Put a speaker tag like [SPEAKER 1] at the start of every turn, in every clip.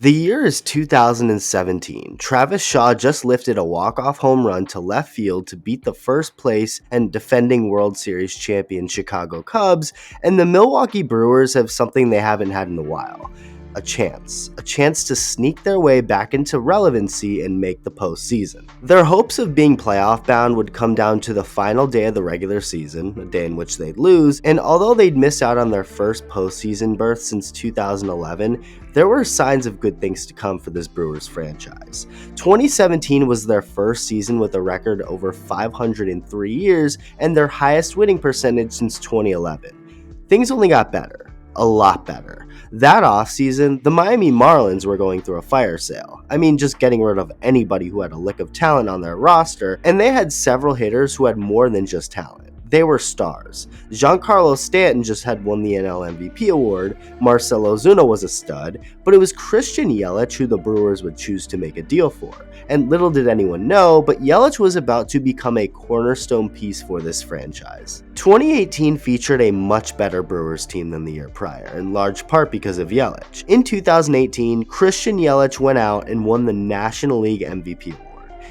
[SPEAKER 1] The year is 2017. Travis Shaw just lifted a walk-off home run to left field to beat the first place and defending World Series champion Chicago Cubs, and the Milwaukee Brewers have something they haven't had in a while. A chance to sneak their way back into relevancy and make the postseason. Their hopes of being playoff bound would come down to the final day of the regular season, a day in which they'd lose, and although they'd miss out on their first postseason berth since 2011, there were signs of good things to come for this Brewers franchise. 2017 was their first season with a record over 500 in 3 years and their highest winning percentage since 2011. Things only got better. A lot better. That offseason, the Miami Marlins were going through a fire sale. I mean, just getting rid of anybody who had a lick of talent on their roster, and they had several hitters who had more than just talent. They were stars. Giancarlo Stanton just had won the NL MVP award, Marcell Ozuna was a stud, but it was Christian Yelich who the Brewers would choose to make a deal for. And little did anyone know, but Yelich was about to become a cornerstone piece for this franchise. 2018 featured a much better Brewers team than the year prior, in large part because of Yelich. In 2018, Christian Yelich went out and won the National League MVP award.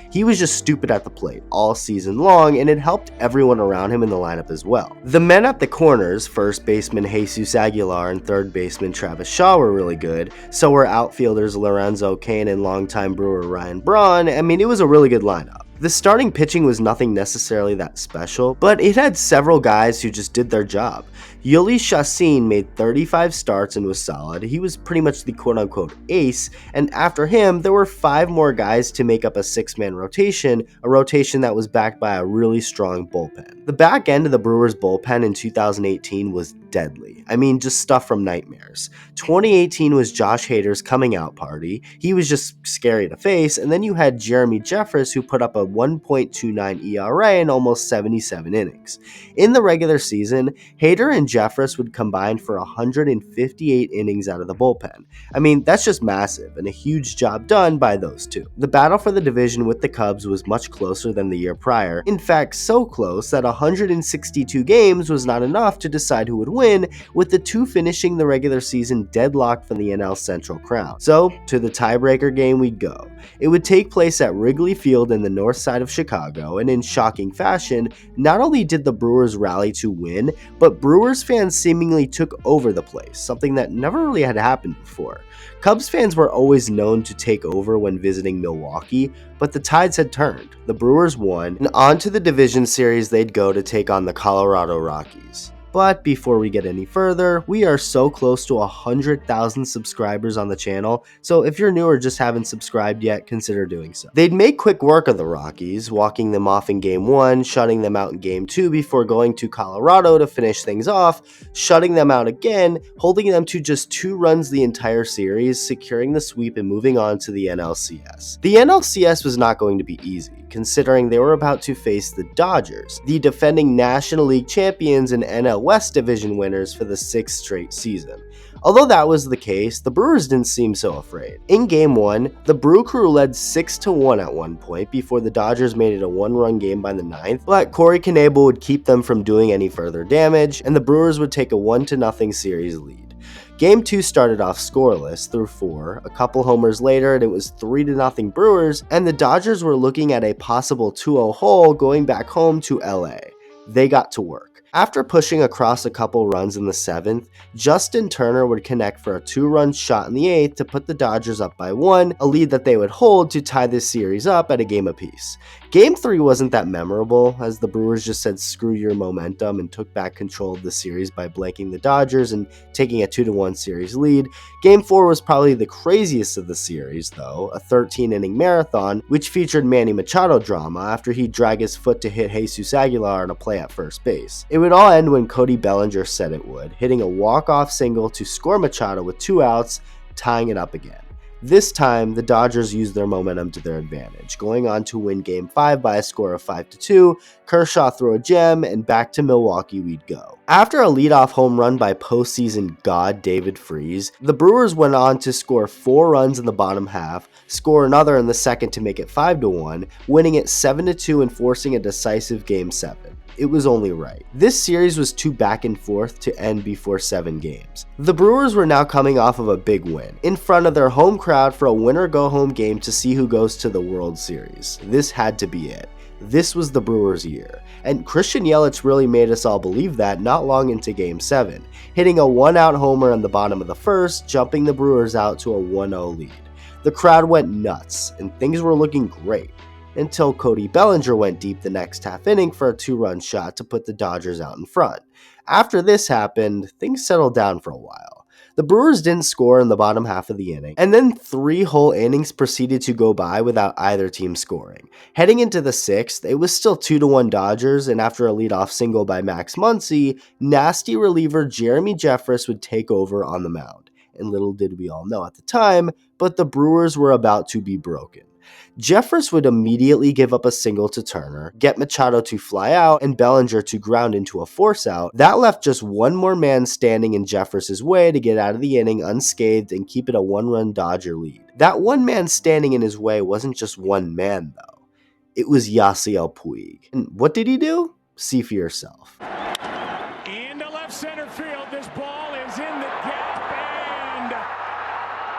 [SPEAKER 1] He was just stupid at the plate all season long, and it helped everyone around him in the lineup as well. The men at the corners, first baseman Jesus Aguilar and third baseman Travis Shaw, were really good. So were outfielders Lorenzo Cain and longtime Brewer Ryan Braun. I mean, it was a really good lineup. The starting pitching was nothing necessarily that special, but it had several guys who just did their job. Yuli Chacin made 35 starts and was solid. He was pretty much the quote-unquote ace, and after him, there were 5 more guys to make up a 6-man rotation, a rotation that was backed by a really strong bullpen. The back end of the Brewers bullpen in 2018 was deadly. I mean, just stuff from nightmares. 2018 was Josh Hader's coming out party. He was just scary to face, and then you had Jeremy Jeffress, who put up a 1.29 ERA in almost 77 innings. In the regular season, Hader and Jeffress would combine for 158 innings out of the bullpen. I mean, that's just massive, and a huge job done by those two. The battle for the division with the Cubs was much closer than the year prior. In fact, so close that 162 games was not enough to decide who would win, with the two finishing the regular season deadlocked for the NL Central crown. So, to the tiebreaker game we'd go. It would take place at Wrigley Field in the north side of Chicago, and in shocking fashion, not only did the Brewers rally to win, but Brewers fans seemingly took over the place, something that never really had happened before. Cubs fans were always known to take over when visiting Milwaukee, but the tides had turned. The Brewers won, and on to the division series they'd go to take on the Colorado Rockies. But before we get any further, we are so close to 100,000 subscribers on the channel, so if you're new or just haven't subscribed yet, consider doing so. They'd make quick work of the Rockies, walking them off in Game 1, shutting them out in Game 2 before going to Colorado to finish things off, shutting them out again, holding them to just 2 runs the entire series, securing the sweep and moving on to the NLCS. The NLCS was not going to be easy, considering they were about to face the Dodgers, the defending National League champions and NL West division winners for the 6th straight season. Although that was the case, the Brewers didn't seem so afraid. In Game 1, the Brew Crew led 6-1 at one point before the Dodgers made it a 1-run game by the 9th, but Corey Knebel would keep them from doing any further damage, and the Brewers would take a 1-0 series lead. Game 2 started off scoreless through 4, a couple homers later and it was 3-0 Brewers, and the Dodgers were looking at a possible 2-0 hole going back home to LA. They got to work. After pushing across a couple runs in the 7th, Justin Turner would connect for a 2-run shot in the 8th to put the Dodgers up by 1, a lead that they would hold to tie this series up at a game apiece. Game 3 wasn't that memorable, as the Brewers just said screw your momentum and took back control of the series by blanking the Dodgers and taking a 2-1 series lead. Game 4 was probably the craziest of the series, though, a 13-inning marathon, which featured Manny Machado drama after he'd drag his foot to hit Jesus Aguilar on a play at first base. It would all end when Cody Bellinger said it would, hitting a walk-off single to score Machado with 2 outs, tying it up again. This time, the Dodgers used their momentum to their advantage, going on to win Game 5 by a score of 5-2, Kershaw threw a gem, and back to Milwaukee we'd go. After a leadoff home run by postseason god David Freese, the Brewers went on to score 4 runs in the bottom half, score another in the second to make it 5-1, winning it 7-2 and forcing a decisive Game 7. It was only right. This series was too back and forth to end before 7 games. The Brewers were now coming off of a big win, in front of their home crowd for a winner-go-home game to see who goes to the World Series. This had to be it. This was the Brewers' year, and Christian Yelich really made us all believe that not long into Game 7, hitting a 1-out homer in the bottom of the first, jumping the Brewers out to a 1-0 lead. The crowd went nuts, and things were looking great, until Cody Bellinger went deep the next half inning for a 2-run shot to put the Dodgers out in front. After this happened, things settled down for a while. The Brewers didn't score in the bottom half of the inning, and then 3 whole innings proceeded to go by without either team scoring. Heading into the 6th, it was still 2-1 Dodgers, and after a leadoff single by Max Muncy, nasty reliever Jeremy Jeffress would take over on the mound. And little did we all know at the time, but the Brewers were about to be broken. Jeffress would immediately give up a single to Turner, get Machado to fly out, and Bellinger to ground into a force out. That left just one more man standing in Jeffress's way to get out of the inning unscathed and keep it a 1-run Dodger lead. That one man standing in his way wasn't just one man, though. It was Yasiel Puig. And what did he do? See for yourself.
[SPEAKER 2] Into left center field, this ball is in the gap and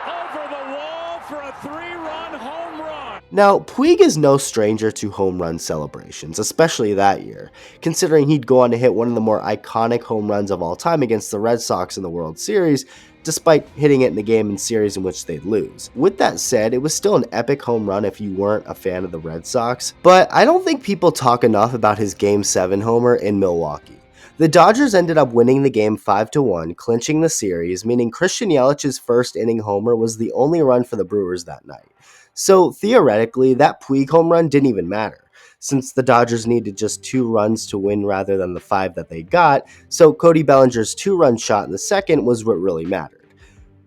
[SPEAKER 2] over the wall for a 3-run home run.
[SPEAKER 1] Now, Puig is no stranger to home run celebrations, especially that year, considering he'd go on to hit one of the more iconic home runs of all time against the Red Sox in the World Series, despite hitting it in the game and series in which they'd lose. With that said, it was still an epic home run if you weren't a fan of the Red Sox, but I don't think people talk enough about his Game 7 homer in Milwaukee. The Dodgers ended up winning the game 5-1, clinching the series, meaning Christian Yelich's first inning homer was the only run for the Brewers that night. So theoretically, that Puig home run didn't even matter, since the Dodgers needed just 2 runs to win rather than the 5 that they got, so Cody Bellinger's 2-run shot in the second was what really mattered.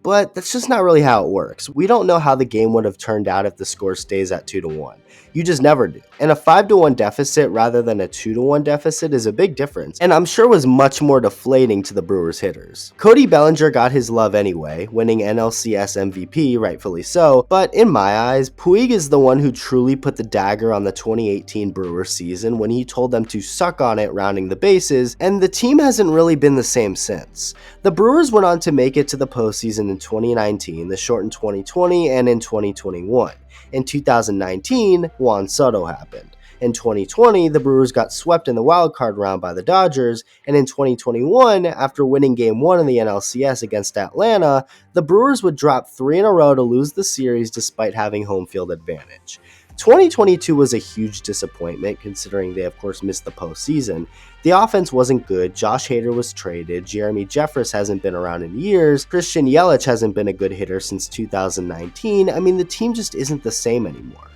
[SPEAKER 1] But that's just not really how it works. We don't know how the game would have turned out if the score stays at 2-1. You just never do. And a 5-1 deficit rather than a 2-1 deficit is a big difference, and I'm sure was much more deflating to the Brewers hitters. Cody Bellinger got his love anyway, winning NLCS MVP, rightfully so, but in my eyes, Puig is the one who truly put the dagger on the 2018 Brewers season when he told them to suck on it rounding the bases, and the team hasn't really been the same since. The Brewers went on to make it to the postseason in 2019, the shortened 2020, and in 2021. In 2019, Juan Soto happened. In 2020, the Brewers got swept in the wildcard round by the Dodgers, and in 2021, after winning Game 1 in the NLCS against Atlanta, the Brewers would drop 3 in a row to lose the series despite having home field advantage. 2022 was a huge disappointment considering they of course missed the postseason. The offense wasn't good, Josh Hader was traded, Jeremy Jeffress hasn't been around in years, Christian Yelich hasn't been a good hitter since 2019, the team just isn't the same anymore.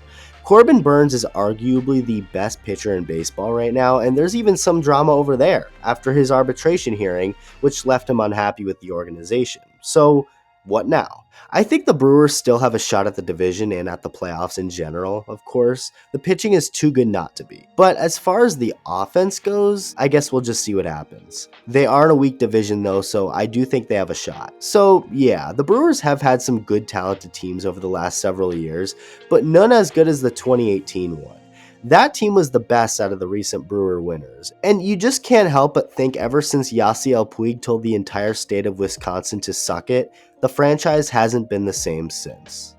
[SPEAKER 1] Corbin Burnes is arguably the best pitcher in baseball right now, and there's even some drama over there after his arbitration hearing, which left him unhappy with the organization. So, what now? I think the Brewers still have a shot at the division and at the playoffs in general, of course. The pitching is too good not to be. But as far as the offense goes, I guess we'll just see what happens. They are in a weak division though, so I do think they have a shot. So yeah, the Brewers have had some good talented teams over the last several years, but none as good as the 2018 one. That team was the best out of the recent Brewer winners, and you just can't help but think ever since Yasiel Puig told the entire state of Wisconsin to suck it, the franchise hasn't been the same since.